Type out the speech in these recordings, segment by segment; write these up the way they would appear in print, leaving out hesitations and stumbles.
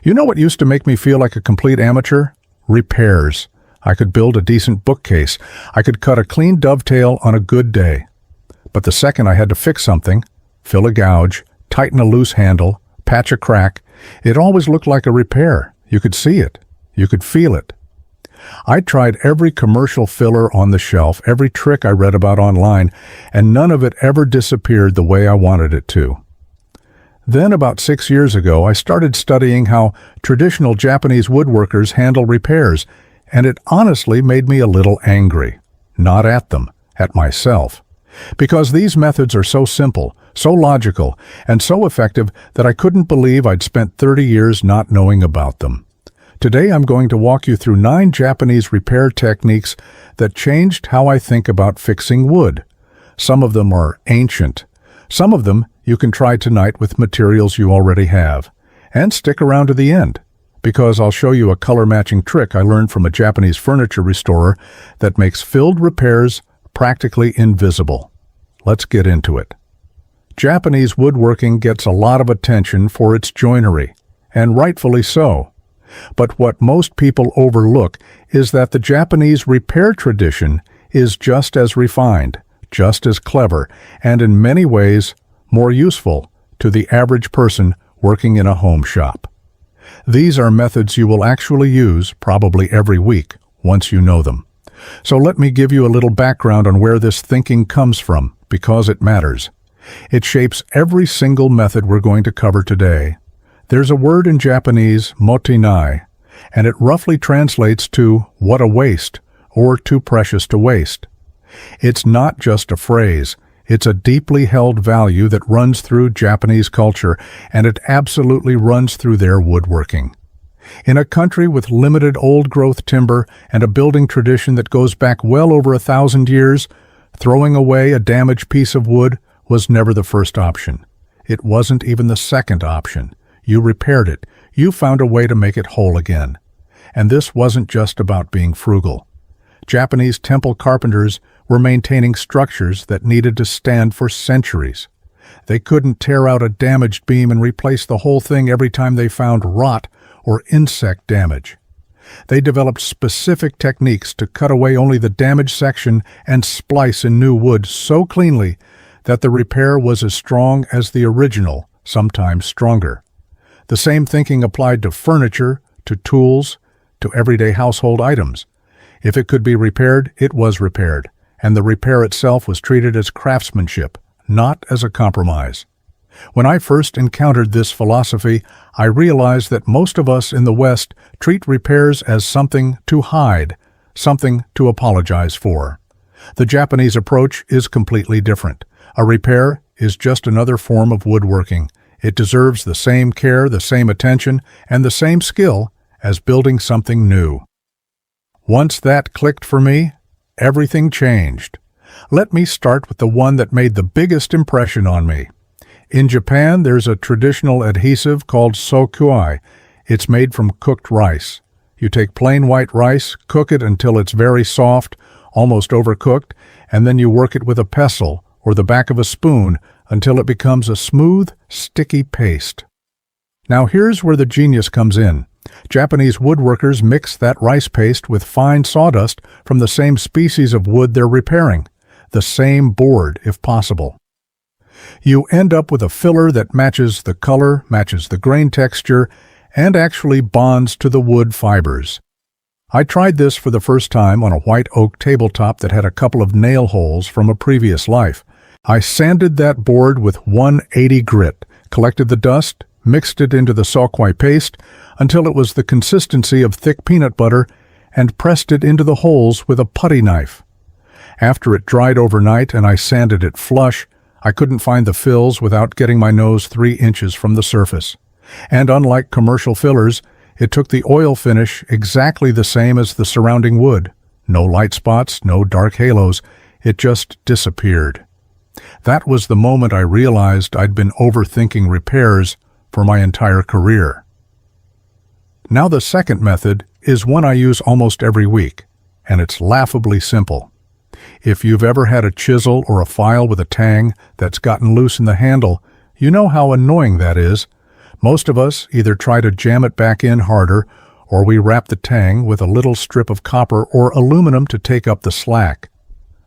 You know what used to make me feel like a complete amateur? Repairs. I could build a decent bookcase. I could cut a clean dovetail on a good day. But the second I had to fix something, fill a gouge, tighten a loose handle, patch a crack, it always looked like a repair. You could see it. You could feel it. I tried every commercial filler on the shelf, every trick I read about online, and none of it ever disappeared the way I wanted it to. Then, about 6 years ago, I started studying how traditional Japanese woodworkers handle repairs, and it honestly made me a little angry. Not at them, at myself. Because these methods are so simple, so logical, and so effective that I couldn't believe I'd spent 30 years not knowing about them. Today I'm going to walk you through 9 Japanese repair techniques that changed how I think about fixing wood. Some of them are ancient. Some of them you can try tonight with materials you already have. And stick around to the end, because I'll show you a color-matching trick I learned from a Japanese furniture restorer that makes filled repairs practically invisible. Let's get into it. Japanese woodworking gets a lot of attention for its joinery, and rightfully so. But what most people overlook is that the Japanese repair tradition is just as refined, just as clever, and in many ways more useful to the average person working in a home shop. These are methods you will actually use probably every week once you know them. So let me give you a little background on where this thinking comes from, because it matters. It shapes every single method we're going to cover today. There's a word in Japanese, motinai, and it roughly translates to what a waste, or too precious to waste. It's not just a phrase. It's a deeply held value that runs through Japanese culture, and it absolutely runs through their woodworking. In a country with limited old-growth timber and a building tradition that goes back well over 1,000 years, throwing away a damaged piece of wood was never the first option. It wasn't even the second option. You repaired it. You found a way to make it whole again. And this wasn't just about being frugal. Japanese temple carpenters were maintaining structures that needed to stand for centuries. They couldn't tear out a damaged beam and replace the whole thing every time they found rot or insect damage. They developed specific techniques to cut away only the damaged section and splice in new wood so cleanly that the repair was as strong as the original, sometimes stronger. The same thinking applied to furniture, to tools, to everyday household items. If it could be repaired, it was repaired, and the repair itself was treated as craftsmanship, not as a compromise. When I first encountered this philosophy, I realized that most of us in the West treat repairs as something to hide, something to apologize for. The Japanese approach is completely different. A repair is just another form of woodworking. It deserves the same care, the same attention, and the same skill as building something new. Once that clicked for me, everything changed. Let me start with the one that made the biggest impression on me. In Japan, there's a traditional adhesive called sokuai. It's made from cooked rice. You take plain white rice, cook it until it's very soft, almost overcooked, and then you work it with a pestle or the back of a spoon until it becomes a smooth, sticky paste. Now here's where the genius comes in. Japanese woodworkers mix that rice paste with fine sawdust from the same species of wood they're repairing, the same board if possible. You end up with a filler that matches the color, matches the grain texture, and actually bonds to the wood fibers. I tried this for the first time on a white oak tabletop that had a couple of nail holes from a previous life. I sanded that board with 180 grit, collected the dust, mixed it into the sokuai paste until it was the consistency of thick peanut butter, and pressed it into the holes with a putty knife. After it dried overnight and I sanded it flush, I couldn't find the fills without getting my nose 3 inches from the surface. And unlike commercial fillers, it took the oil finish exactly the same as the surrounding wood. No light spots, no dark halos. It just disappeared. That was the moment I realized I'd been overthinking repairs for my entire career. Now the second method is one I use almost every week, and it's laughably simple. If you've ever had a chisel or a file with a tang that's gotten loose in the handle, you know how annoying that is. Most of us either try to jam it back in harder, or we wrap the tang with a little strip of copper or aluminum to take up the slack.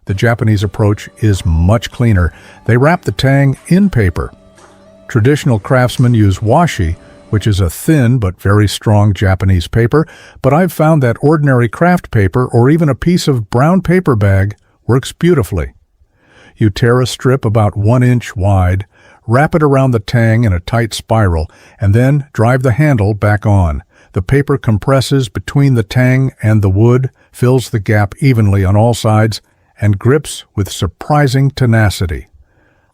The Japanese approach is much cleaner. They wrap the tang in paper. Traditional craftsmen use washi, which is a thin but very strong Japanese paper, but I've found that ordinary craft paper or even a piece of brown paper bag works beautifully. You tear a strip about 1 inch wide, wrap it around the tang in a tight spiral, and then drive the handle back on. The paper compresses between the tang and the wood, fills the gap evenly on all sides, and grips with surprising tenacity.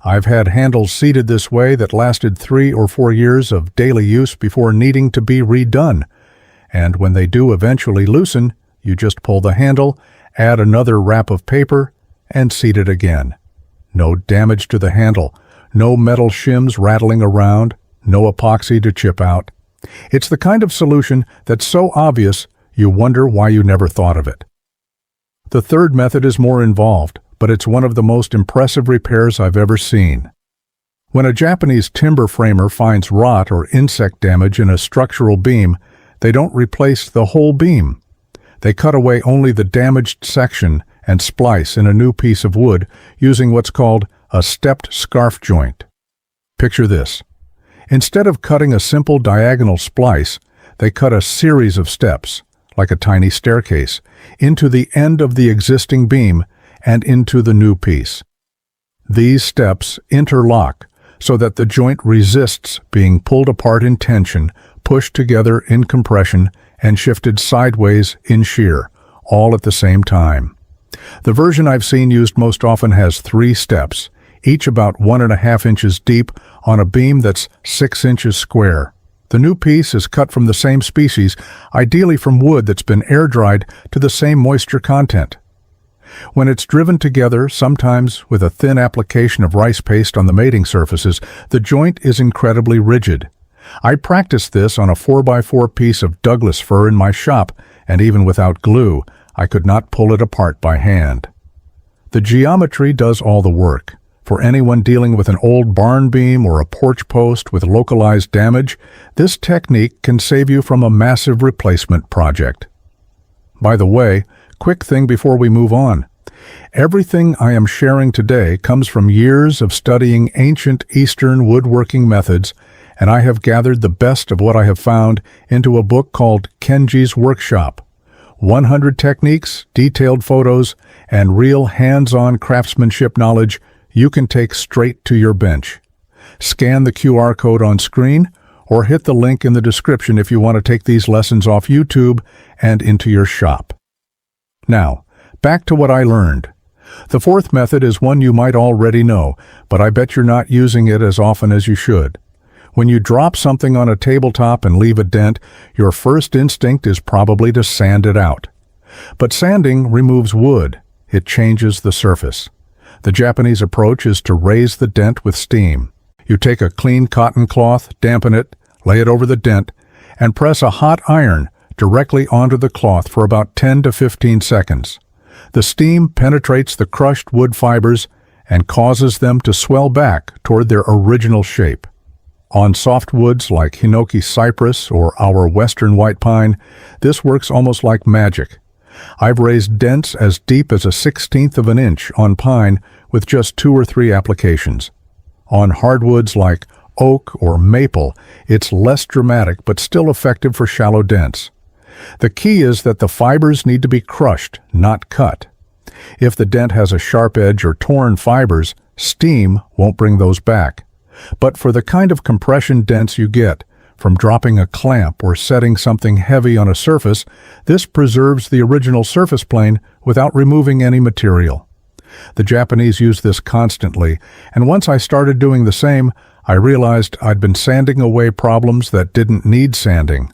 I've had handles seated this way that lasted 3 or 4 years of daily use before needing to be redone. And when they do eventually loosen, you just pull the handle, add another wrap of paper, and seat it again. No damage to the handle, no metal shims rattling around, no epoxy to chip out. It's the kind of solution that's so obvious you wonder why you never thought of it. The third method is more involved, but it's one of the most impressive repairs I've ever seen. When a Japanese timber framer finds rot or insect damage in a structural beam, they don't replace the whole beam. They cut away only the damaged section and splice in a new piece of wood using what's called a stepped scarf joint. Picture this. Instead of cutting a simple diagonal splice, they cut a series of steps, like a tiny staircase, into the end of the existing beam and into the new piece. These steps interlock so that the joint resists being pulled apart in tension, pushed together in compression, and shifted sideways in shear, all at the same time. The version I've seen used most often has 3 steps, each about 1.5 inches deep on a beam that's 6 inches square. The new piece is cut from the same species, ideally from wood that's been air-dried to the same moisture content. When it's driven together, sometimes with a thin application of rice paste on the mating surfaces, the joint is incredibly rigid. I practiced this on a 4x4 piece of Douglas fir in my shop, and even without glue, I could not pull it apart by hand. The geometry does all the work. For anyone dealing with an old barn beam or a porch post with localized damage, this technique can save you from a massive replacement project. By the way, quick thing before we move on. Everything I am sharing today comes from years of studying ancient Eastern woodworking methods, and I have gathered the best of what I have found into a book called Kenji's Workshop. 100 techniques, detailed photos, and real hands-on craftsmanship knowledge you can take straight to your bench. Scan the QR code on screen or hit the link in the description if you want to take these lessons off YouTube and into your shop. Now, back to what I learned. The fourth method is one you might already know, but I bet you're not using it as often as you should. When you drop something on a tabletop and leave a dent, your first instinct is probably to sand it out. But sanding removes wood. It changes the surface. The Japanese approach is to raise the dent with steam. You take a clean cotton cloth, dampen it, lay it over the dent, and press a hot iron directly onto the cloth for about 10 to 15 seconds. The steam penetrates the crushed wood fibers and causes them to swell back toward their original shape. On soft woods like Hinoki cypress or our western white pine, this works almost like magic. I've raised dents as deep as a 1/16 of an inch on pine with just 2 or 3 applications. On hardwoods like oak or maple, it's less dramatic but still effective for shallow dents. The key is that the fibers need to be crushed, not cut. If the dent has a sharp edge or torn fibers, steam won't bring those back. But for the kind of compression dents you get from dropping a clamp or setting something heavy on a surface, this preserves the original surface plane without removing any material. The Japanese use this constantly, and once I started doing the same, I realized I'd been sanding away problems that didn't need sanding.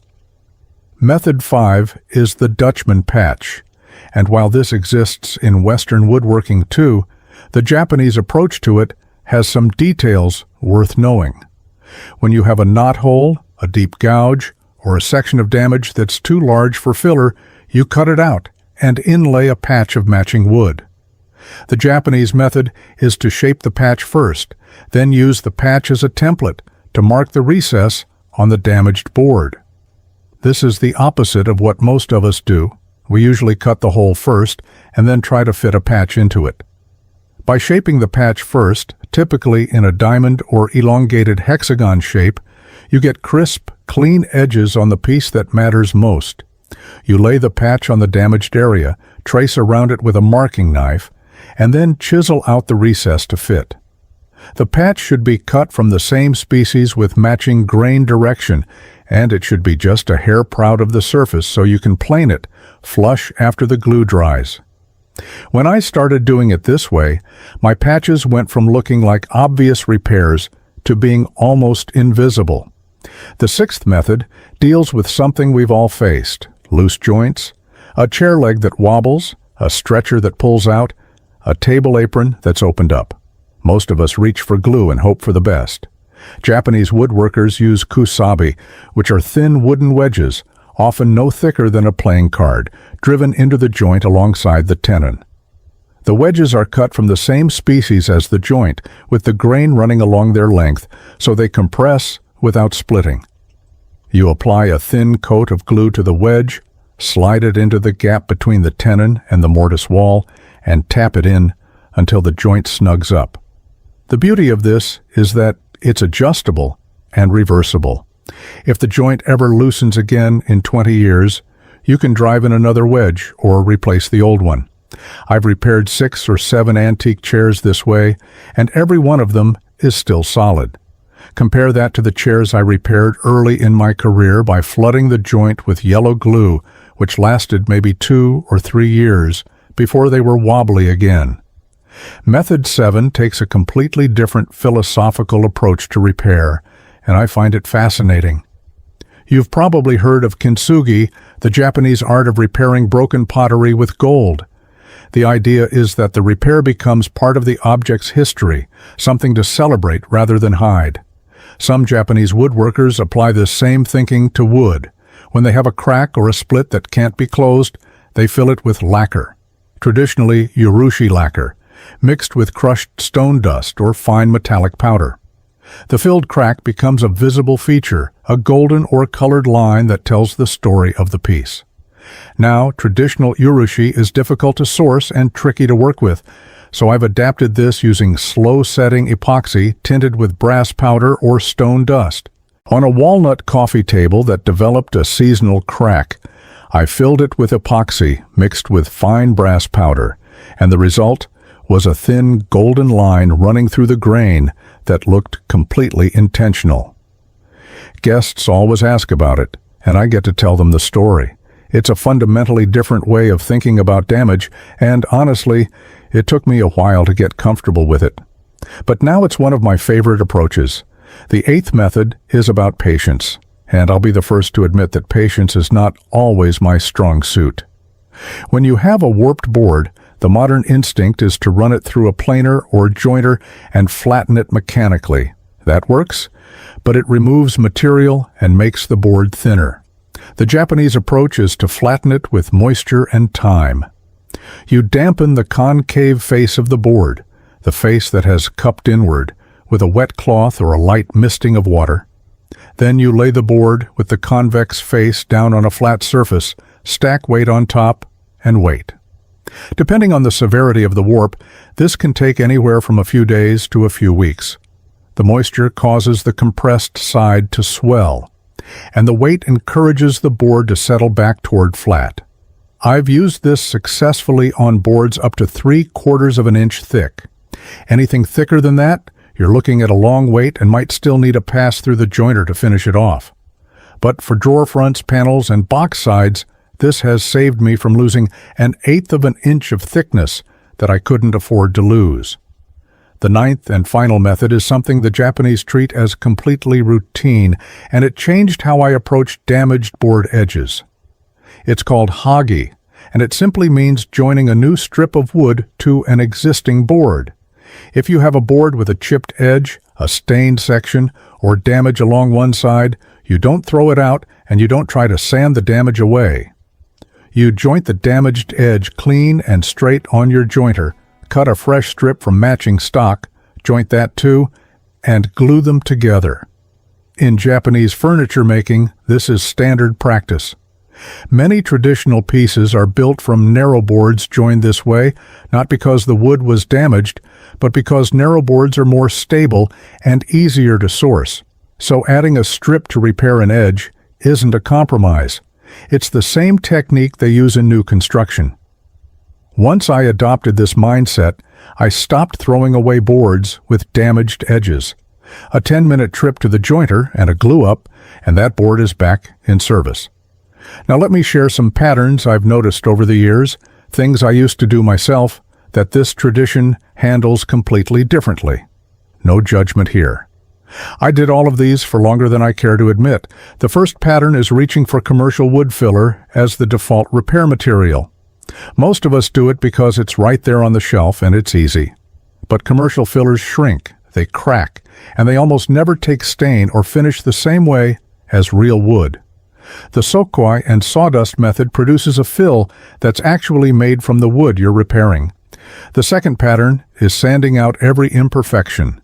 Method 5 is the Dutchman patch, and while this exists in Western woodworking too, the Japanese approach to it has some details worth knowing. When you have a knot hole, a deep gouge, or a section of damage that's too large for filler, you cut it out and inlay a patch of matching wood. The Japanese method is to shape the patch first, then use the patch as a template to mark the recess on the damaged board. This is the opposite of what most of us do. We usually cut the hole first and then try to fit a patch into it. By shaping the patch first, typically in a diamond or elongated hexagon shape, you get crisp, clean edges on the piece that matters most. You lay the patch on the damaged area, trace around it with a marking knife, and then chisel out the recess to fit. The patch should be cut from the same species with matching grain direction, and it should be just a hair proud of the surface so you can plane it flush after the glue dries. When I started doing it this way, my patches went from looking like obvious repairs to being almost invisible. The sixth method deals with something we've all faced: loose joints, a chair leg that wobbles, a stretcher that pulls out, a table apron that's opened up. Most of us reach for glue and hope for the best. Japanese woodworkers use kusabi, which are thin wooden wedges, often no thicker than a playing card, driven into the joint alongside the tenon. The wedges are cut from the same species as the joint, with the grain running along their length, so they compress without splitting. You apply a thin coat of glue to the wedge, slide it into the gap between the tenon and the mortise wall, and tap it in until the joint snugs up. The beauty of this is that it's adjustable and reversible. If the joint ever loosens again in 20 years, you can drive in another wedge or replace the old one. I've repaired 6 or 7 antique chairs this way, and every one of them is still solid. Compare that to the chairs I repaired early in my career by flooding the joint with yellow glue, which lasted maybe 2 or 3 years before they were wobbly again. Method 7 takes a completely different philosophical approach to repair, and I find it fascinating. You've probably heard of Kintsugi, the Japanese art of repairing broken pottery with gold. The idea is that the repair becomes part of the object's history, something to celebrate rather than hide. Some Japanese woodworkers apply this same thinking to wood. When they have a crack or a split that can't be closed, they fill it with lacquer, traditionally urushi lacquer, mixed with crushed stone dust or fine metallic powder. The filled crack becomes a visible feature, a golden or colored line that tells the story of the piece. Now, traditional urushi is difficult to source and tricky to work with, so I've adapted this using slow-setting epoxy tinted with brass powder or stone dust. On a walnut coffee table that developed a seasonal crack, I filled it with epoxy mixed with fine brass powder, and the result was a thin golden line running through the grain that looked completely intentional. Guests always ask about it, and I get to tell them the story. It's a fundamentally different way of thinking about damage, and honestly, it took me a while to get comfortable with it. But now it's one of my favorite approaches. The 8th method is about patience, and I'll be the first to admit that patience is not always my strong suit. When you have a warped board, the modern instinct is to run it through a planer or jointer and flatten it mechanically. That works, but it removes material and makes the board thinner. The Japanese approach is to flatten it with moisture and time. You dampen the concave face of the board, the face that has cupped inward, with a wet cloth or a light misting of water. Then you lay the board with the convex face down on a flat surface, stack weight on top, and wait. Depending on the severity of the warp, this can take anywhere from a few days to a few weeks. The moisture causes the compressed side to swell, and the weight encourages the board to settle back toward flat. I've used this successfully on boards up to 3/4 of an inch thick. Anything thicker than that, you're looking at a long wait and might still need a pass through the jointer to finish it off. But for drawer fronts, panels, and box sides, this has saved me from losing 1/8 of an inch of thickness that I couldn't afford to lose. The 9th and final method is something the Japanese treat as completely routine, and it changed how I approached damaged board edges. It's called Hogi, and it simply means joining a new strip of wood to an existing board. If you have a board with a chipped edge, a stained section, or damage along one side, you don't throw it out and you don't try to sand the damage away. You joint the damaged edge clean and straight on your jointer, cut a fresh strip from matching stock, joint that too, and glue them together. In Japanese furniture making, this is standard practice. Many traditional pieces are built from narrow boards joined this way, not because the wood was damaged, but because narrow boards are more stable and easier to source. So adding a strip to repair an edge isn't a compromise. It's the same technique they use in new construction. Once I adopted this mindset, I stopped throwing away boards with damaged edges. A 10-minute trip to the jointer and a glue-up, and that board is back in service. Now let me share some patterns I've noticed over the years, things I used to do myself, that this tradition handles completely differently. No judgment here. I did all of these for longer than I care to admit. The first pattern is reaching for commercial wood filler as the default repair material. Most of us do it because it's right there on the shelf and it's easy. But commercial fillers shrink, they crack, and they almost never take stain or finish the same way as real wood. The sokwai and sawdust method produces a fill that's actually made from the wood you're repairing. The second pattern is sanding out every imperfection.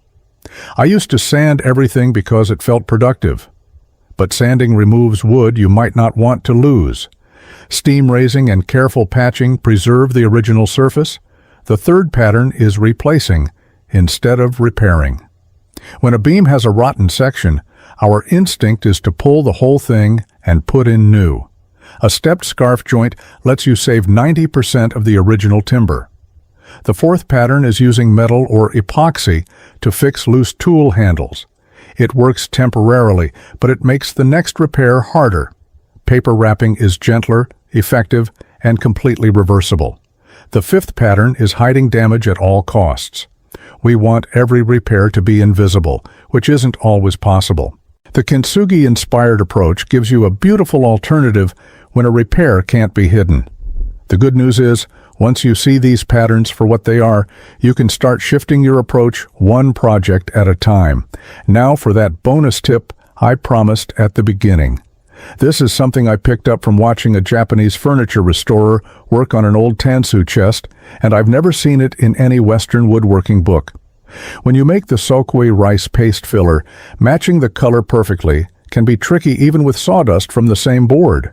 I used to sand everything because it felt productive. But sanding removes wood you might not want to lose. Steam raising and careful patching preserve the original surface. The third pattern is replacing instead of repairing. When a beam has a rotten section, our instinct is to pull the whole thing and put in new. A stepped scarf joint lets you save 90% of the original timber. The fourth pattern is using metal or epoxy to fix loose tool handles. It works temporarily, but it makes the next repair harder. Paper wrapping is gentler, effective, and completely reversible. The fifth pattern is hiding damage at all costs. We want every repair to be invisible, which isn't always possible. The Kintsugi-inspired approach gives you a beautiful alternative when a repair can't be hidden. The good news is, once you see these patterns for what they are, you can start shifting your approach one project at a time. Now for that bonus tip I promised at the beginning. This is something I picked up from watching a Japanese furniture restorer work on an old tansu chest, and I've never seen it in any Western woodworking book. When you make the sokwai rice paste filler, matching the color perfectly can be tricky even with sawdust from the same board.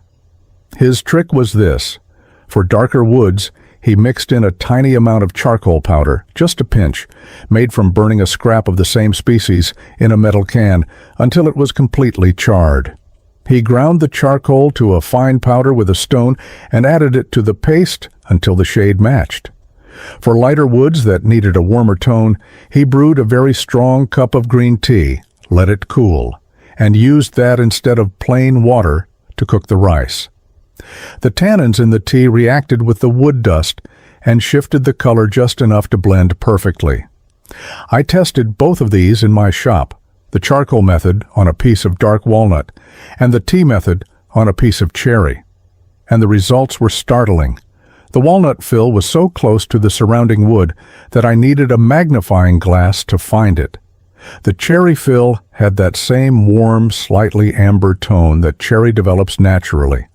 His trick was this. For darker woods, he mixed in a tiny amount of charcoal powder, just a pinch, made from burning a scrap of the same species in a metal can until it was completely charred. He ground the charcoal to a fine powder with a stone and added it to the paste until the shade matched. For lighter woods that needed a warmer tone, he brewed a very strong cup of green tea, let it cool, and used that instead of plain water to cook the rice. The tannins in the tea reacted with the wood dust and shifted the color just enough to blend perfectly. I tested both of these in my shop, the charcoal method on a piece of dark walnut, and the tea method on a piece of cherry. And the results were startling. The walnut fill was so close to the surrounding wood that I needed a magnifying glass to find it. The cherry fill had that same warm, slightly amber tone that cherry develops naturally.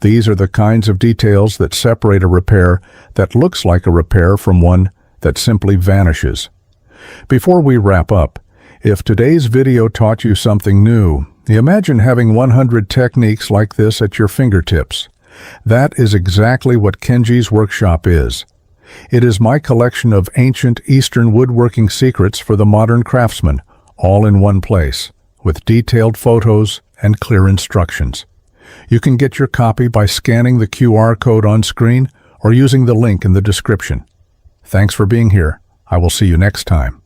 These are the kinds of details that separate a repair that looks like a repair from one that simply vanishes. Before we wrap up, if today's video taught you something new, imagine having 100 techniques like this at your fingertips. That is exactly what Kenji's workshop is. It is my collection of ancient Eastern woodworking secrets for the modern craftsman, all in one place, with detailed photos and clear instructions. You can get your copy by scanning the QR code on screen or using the link in the description. Thanks for being here. I will see you next time.